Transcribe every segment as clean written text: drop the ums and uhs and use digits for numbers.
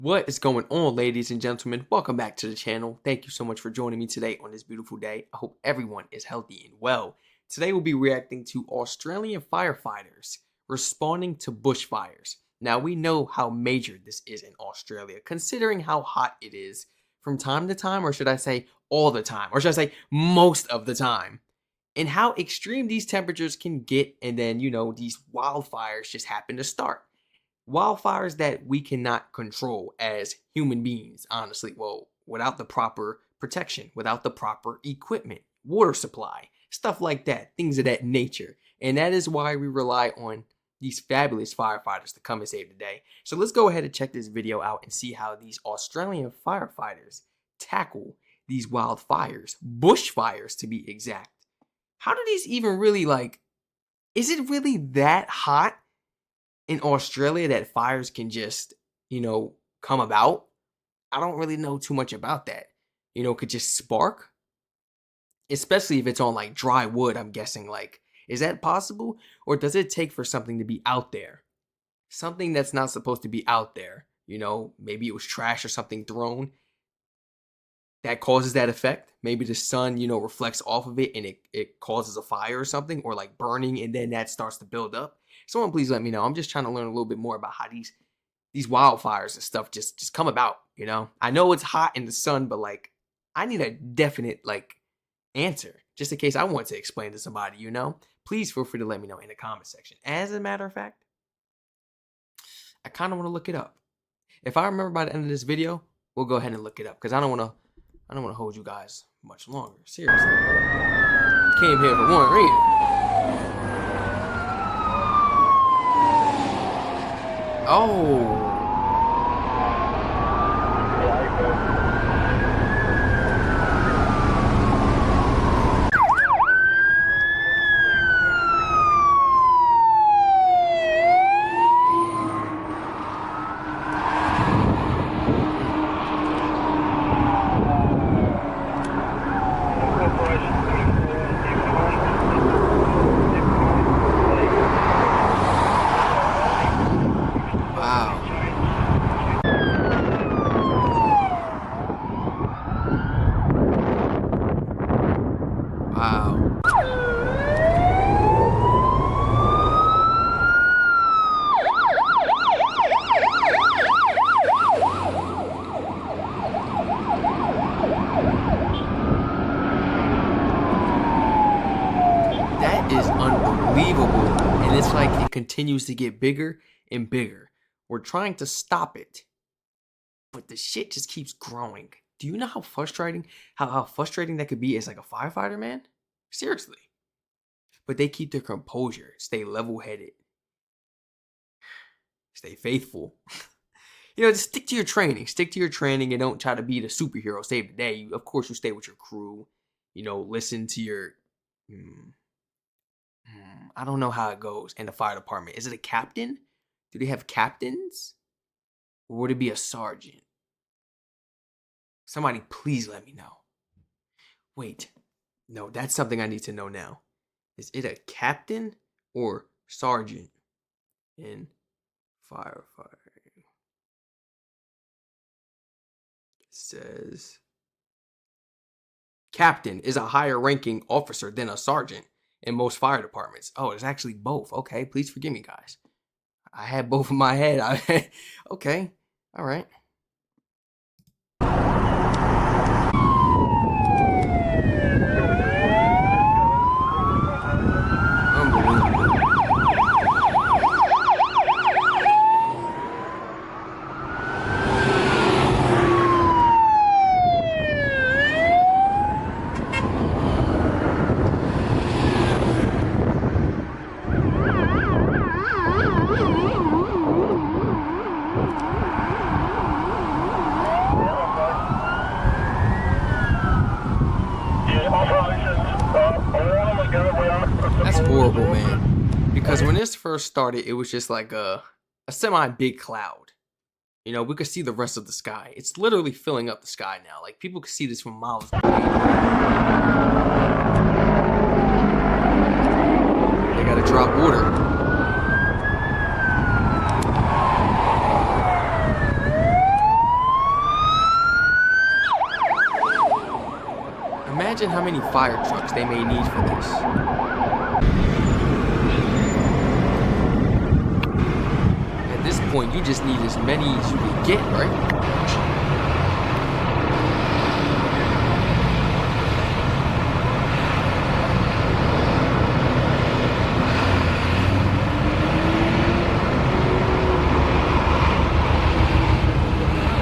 What is going on, ladies and gentlemen? Welcome back to the channel. Thank you so much for joining me today on this beautiful day. I hope everyone is healthy and well. Today we'll be reacting to Australian firefighters responding to bushfires. Now we know how major this is in Australia, considering how hot it is from time to time, or should I say all the time, or should I say most of the time, and how extreme these temperatures can get, and then, these wildfires just happen to start. Wildfires that we cannot control as human beings, honestly. Well, without the proper protection, without the proper equipment, water supply, stuff like that, things of that nature. And that is why we rely on these fabulous firefighters to come and save the day. So let's go ahead and check this video out and see how these Australian firefighters tackle these wildfires, bushfires to be exact. How do these even really, is it really that hot in Australia that fires can just, come about? I don't really know too much about that. Could just spark, especially if it's on like dry wood. I'm guessing, is that possible? Or does it take for something to be out there? Something that's not supposed to be out there, maybe it was trash or something thrown that causes that effect. Maybe the sun, reflects off of it and it causes a fire or something, or like burning, and then that starts to build up. Someone please let me know. I'm just trying to learn a little bit more about how these wildfires and stuff just come about, I know it's hot in the sun, but I need a definite answer just in case I want to explain to somebody, Please feel free to let me know in the comment section. As a matter of fact, I kind of want to look it up. If I remember by the end of this video, we'll go ahead and look it up, because I don't want to hold you guys much longer. Seriously. Came here for one reason. Oh. Wow. That is unbelievable. And it's like it continues to get bigger and bigger. We're trying to stop it, but the shit just keeps growing. Do you know how frustrating, how frustrating that could be as like a firefighter, man? Seriously. But they keep their composure, stay level-headed, stay faithful. Just stick to your training. Stick to your training and don't try to be the superhero, save the day. Of course, you stay with your crew. Listen to your... I don't know how it goes in the fire department. Is it a captain? Do they have captains? Or would it be a sergeant? Somebody please let me know. Wait. No, that's something I need to know now. Is it a captain or sergeant in firefighting? It says captain is a higher ranking officer than a sergeant in most fire departments. Oh, it's actually both. Okay, please forgive me, guys. I had both in my head. Okay, all right. That's horrible, man. Because when this first started, it was just like a semi-big cloud. We could see the rest of the sky. It's literally filling up the sky now. Like, people could see this from miles away. They gotta drop water. Imagine how many fire trucks they may need for this. At this point, you just need as many as you can get, right?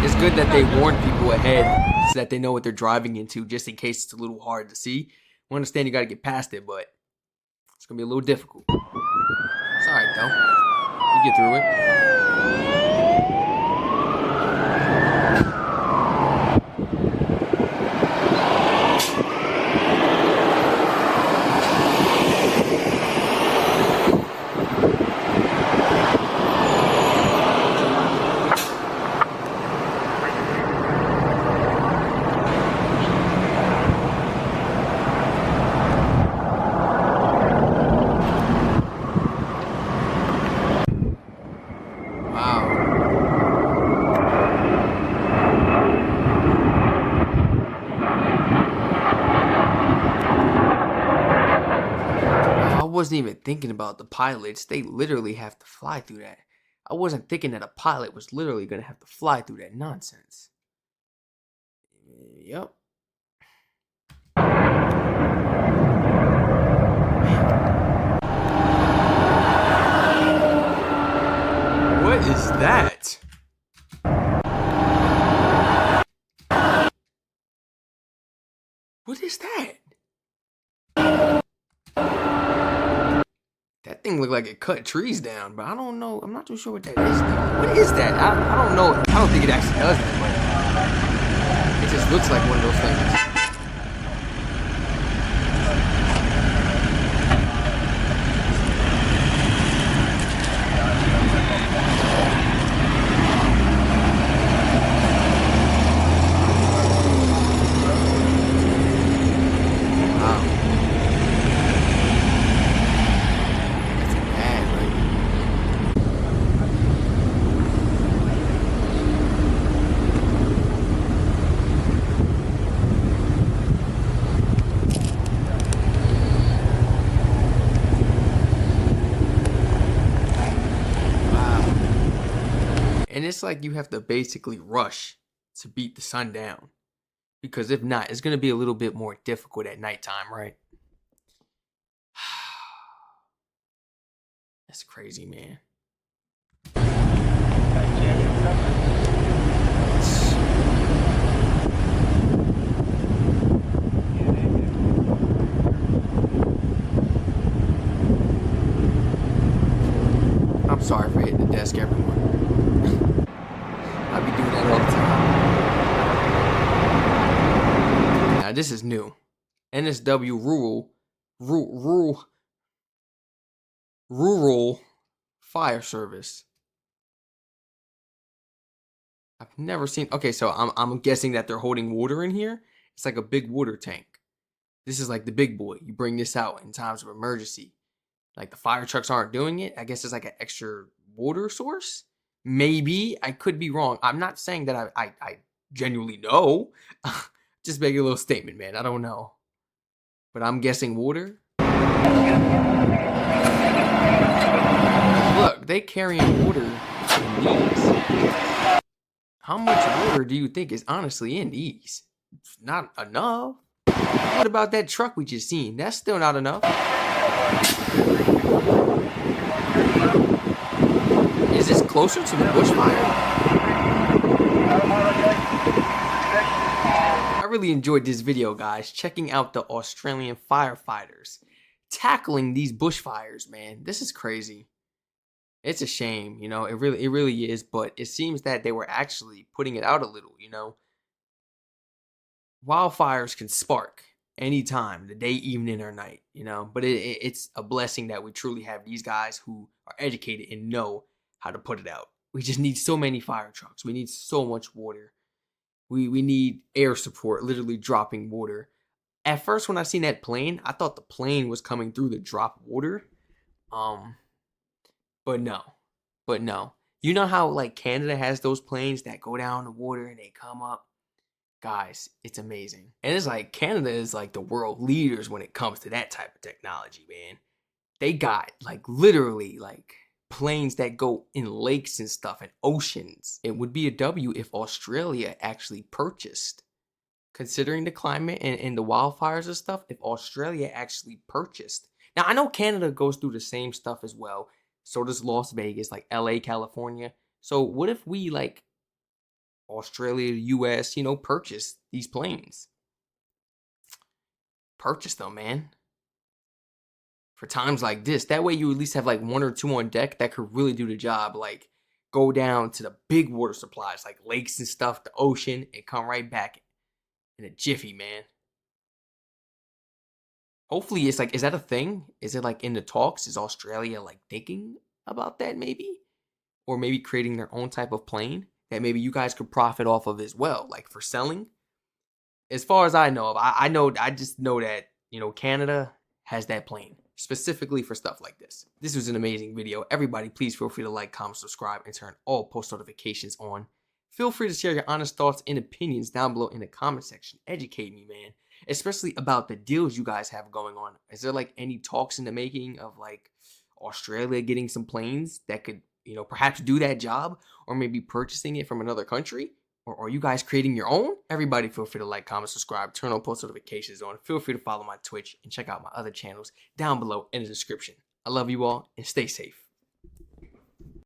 It's good that they warn people ahead so that they know what they're driving into, just in case it's a little hard to see. I understand you got to get past it, but it's going to be a little difficult. It's all right, though. You get through it. I wasn't even thinking about the pilots. They literally have to fly through that. I wasn't thinking that a pilot was literally going to have to fly through that nonsense. Yep. What is that? What is that? That thing looked like it cut trees down, but I don't know. I'm not too sure what that is though. What is that? I don't know. I don't think it actually does that, but it just looks like one of those things. And it's like you have to basically rush to beat the sun down. Because if not, it's going to be a little bit more difficult at nighttime, right? That's crazy, man. I'm sorry for hitting the desk, everyone. I be doing that all the time. Now, this is new. NSW Rural Fire Service. I've never seen. Okay, so I'm guessing that they're holding water in here. It's like a big water tank. This is like the big boy. You bring this out in times of emergency. Like the fire trucks aren't doing it. I guess it's like an extra water source. Maybe. I could be wrong. I'm not saying that I genuinely know. Just making a little statement, man. I don't know. But I'm guessing water. Look, they carrying water in these. How much water do you think is honestly in these? It's not enough. What about that truck we just seen? That's still not enough. Is this closer to the bushfire? I really enjoyed this video, guys. Checking out the Australian firefighters tackling these bushfires, man. This is crazy. It's a shame, you know. It really is. But it seems that they were actually putting it out a little, you know. Wildfires can spark anytime, the day, evening, or night, you know. But it's a blessing that we truly have these guys who are educated and know how to put it out. We just need so many fire trucks. We need so much water. We need air support, literally dropping water. At first, when I seen that plane, I thought the plane was coming through the drop water. But no. But no. You know how like Canada has those planes that go down the water and they come up? Guys, it's amazing. And it's like Canada is like the world leaders when it comes to that type of technology, man. They got like literally like planes that go in lakes and stuff and oceans. It would be a W if Australia actually purchased, considering the climate and the wildfires and stuff, if Australia actually purchased. Now, I know Canada goes through the same stuff as well. So does Las Vegas, like LA, California. So what if we like Australia, US, purchase these planes? Purchase them, man. For times like this. That way you at least have like one or two on deck that could really do the job. Like go down to the big water supplies, like lakes and stuff, the ocean, and come right back in a jiffy, man. Hopefully it's like, is that a thing? Is it like in the talks? Is Australia like thinking about that maybe? Or maybe creating their own type of plane that maybe you guys could profit off of as well, like for selling? As far as I know of, I just know that, Canada has that plane specifically for stuff like this. This was an amazing video. Everybody, please feel free to like, comment, subscribe, and turn all post notifications on. Feel free to share your honest thoughts and opinions down below in the comment section. Educate me, man, especially about the deals you guys have going on. Is there like any talks in the making of like Australia getting some planes that could, perhaps do that job, or maybe purchasing it from another country? Or are you guys creating your own? Everybody feel free to like, comment, subscribe, turn on post notifications on. Feel free to follow my Twitch and check out my other channels down below in the description. I love you all and stay safe.